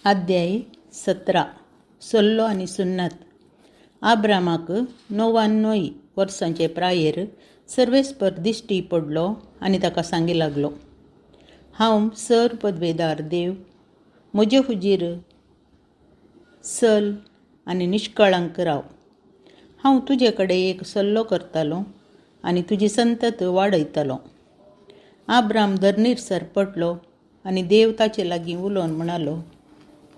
अध्याय 17 सल्लो आनी सुन्नत. आब्रामाक 99 वर्सांचे प्रायेर सर्वेस्पर दिश्टी पडलो आनी ताका सांगी लागलो, हांव सर पदवेदार देव, म्हजे हुजीर सल आनी निश्कळंक राव. हांव तुजे कडेन एक सल्लो करतालो आनी तुजी संतत वाडयतलो. आब्राम धर्नीर सरपटलो आनी देव ताचे लागीं उलोवन म्हणालो,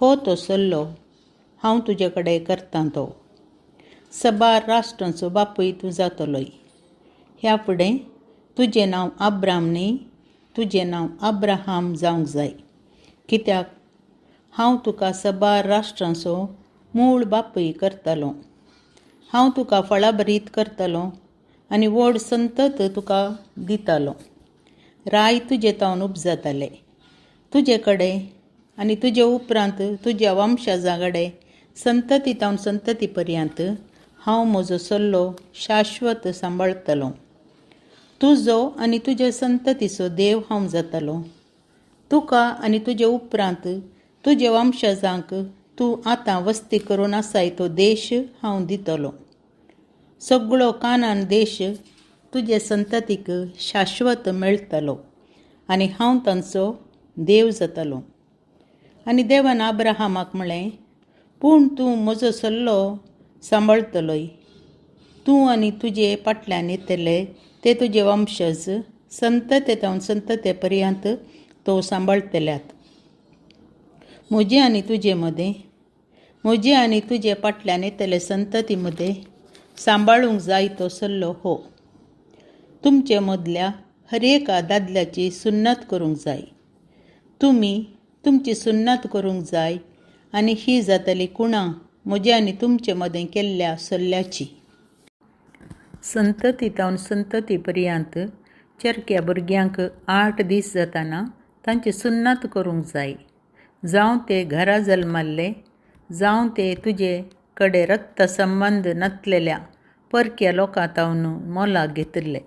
हो तो सल्लो हांव तुजे कडेन करतां तो. सबार राष्ट्रांचो बापूय तूं जातलोय. ह्या फुडें तुजें नांव आब्राम न्ही, तुजें नांव आब्राहाम जावंक जाय, कित्याक हांव तुका सबार राष्ट्रांचो मूळ बापूय करतलों. हांव तुका फळाबरीत करतलों आनी व्हड संतत तुका दितलों. राय तुजे तावन उपजतलें. तुजे कडेन आनी तुजे उपरांत तुज्या वंशजां संतती तावन संतती पर्यंत हांव म्हजो सल्लो शाश्वत सांबाळतलों. तुजो आनी तुजे संततीचो देव हांव जातलों. तुका आनी तुजे उपरांत तुजे वंशजांक तूं आतां वस्ती करून आसाय तो देश हांव दितलों. सगळो कानान देश तुजे संततीक शाश्वत मेळटलो आनी हांव तांचो देव जातलों. आनी देवान आब्राहामाक म्हळें, पूण तूं म्हजो सल्लो सांबाळतलोय. तूं आनी तुजे फाटल्यान येतले ते तुजे वंशज संतते तावन संतते पर्यंत तो सांबाळटल्यात. म्हजे आनी तुजे मदें, म्हजे आनी तुजे फाटल्यान येतले संतती मदें सांबाळूंक जाय तो सल्लो हो. तुमचे मदल्या हर एका दादल्याची सुन्नत करूंक जाय. तुमी तुमची सुन्नत करूंक जाय आनी ही जातली कुणां म्हजे आनी तुमचे मदें केल्ल्या सल्ल्याची. संतती तावन संतती पर्यंत चरक्या भुरग्यांक 8 दीस जाताना तांची सुन्नत करूंक जाय. जावं ते घरा जल्माल्ले, जावं ते तुजे कडेन रक्त संबंद नासलेल्या परक्या लोकां तावन मोलाक घेतिल्ले.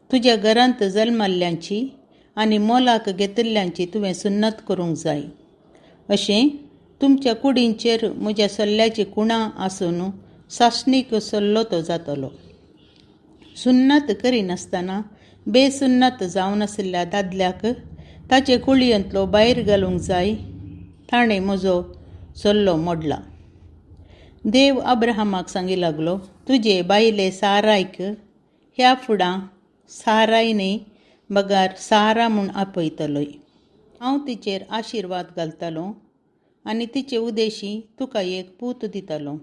तुज्या घरांत जल्माल्ल्यांची आनी मोलाक घेतिल्ल्यांची तुवें सुन्नत करूंक जाय. अशें तुमच्या कुडींचेर म्हज्या सल्ल्याची कुणां आसून सासणीक सल्लो तो जातलो. सुन्नत करिनासतना बेसुन्नत जावन आशिल्ल्या दादल्याक ताचे कुळयेंतलो भायर घालूंक जाय. ताणें म्हजो सल्लो मोडला. देव आब्राहामाक सांगी लागलो, तुजे बायले सारायक ह्या फुडां साराय न्ही, बगार सारा म्हूण आपयतलोय. हांव तिचेर आशिर्वाद घालतलों आनी तिचे उदेशी तुका एक पूत दितलों.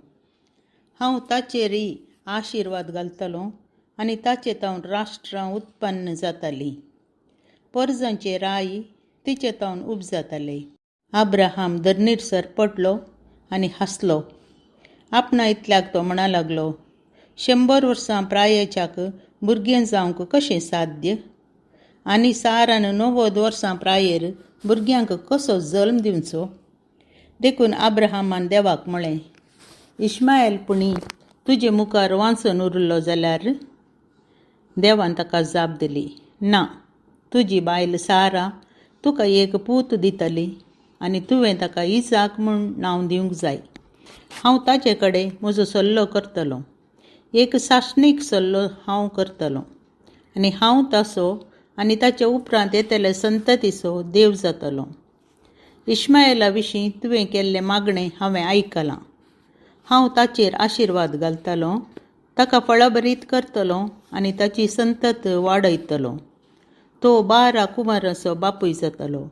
हांव ताचेरय आशिर्वाद घालतलों आनी ताचे तावन राष्ट्रां उत्पन्न जातलीं. परजांचे राय तिचे तावन उपजतले. आब्राहाम धर्नीर सरपटलो आनी हांसलो. आपणा इतल्याक तो म्हणा लागलो, 100 वर्सां प्रायेच्याक भुरगें जावंक कशें साध्य? आनी सारान 90 वर्सां प्रायेर भुरग्यांक कसो जल्म दिवचो? देखून आब्राहामान देवाक म्हळें, इश्मायल पुणी तुजे मुखार वांचून उरलो जाल्यार? देवान ताका जाप दिली, ना, तुजी बायल सारा तुका एक पूत दितली आनी तुवें ताका इसाक म्हूण नांव दिवंक जाय. हांव ताचे कडेन म्हजो सल्लो करतलों. एक सासणीक सल्लो हांव करतलों आनी हांव ताचो आनी ताच्या उपरांत येतले संततीचो देव जातलों. इश्माएला विशीं तुवें केल्लें मागणें हांवें आयकलां. हांव ताचेर आशिर्वाद घालतलों, ताका फळाबरीत करतलों आनी ताची संतत वाडयतलों. तो 12 कुमारांचो बापूय जातलो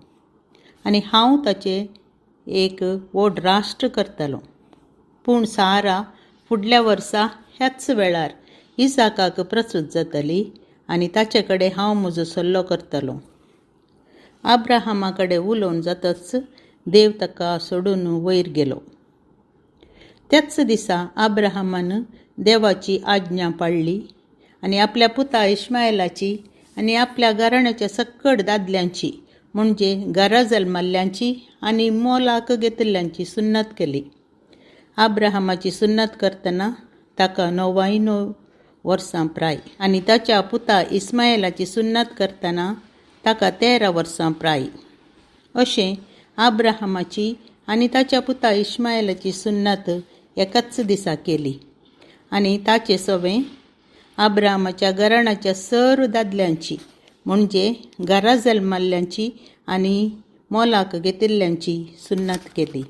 आनी हांव ताचें एक व्हड राष्ट्र करतलों. पूण सारा फुडल्या वर्सा ह्याच वेळार इसाकाक प्रसूत जातली आनी ताचे कडेन हांव म्हजो सल्लो करतलों. आब्राहामा कडेन उलोवन जातच देव ताका सोडून वयर गेलो. त्याच दिसा आब्राहामान देवाची आज्ञा पाळली आनी आपल्या पुता इश्माएलाची आनी आपल्या घराण्याच्या सकट दादल्यांची म्हणजे घरा जल्माल्ल्यांची आनी मोलाक घेतिल्ल्यांची सुन्नत केली. आब्राहामाची सुन्नत करतना ताका 99 वर्सां प्राय आनी ताच्या पुता इस्माएलाची सुन्नत करतना ताका 13 वर्सां प्राय. अशें आब्राहामाची आनी ताच्या पुता इश्माएलाची सुन्नत एकाच दिसा केली. आनी ताचे सवें अब्रामाच्या घराण्याच्या सर्व दादल्यांची म्हणजे घरा जल्माल्ल्यांची आनी मोलाक घेतिल्ल्यांची सुन्नत केली.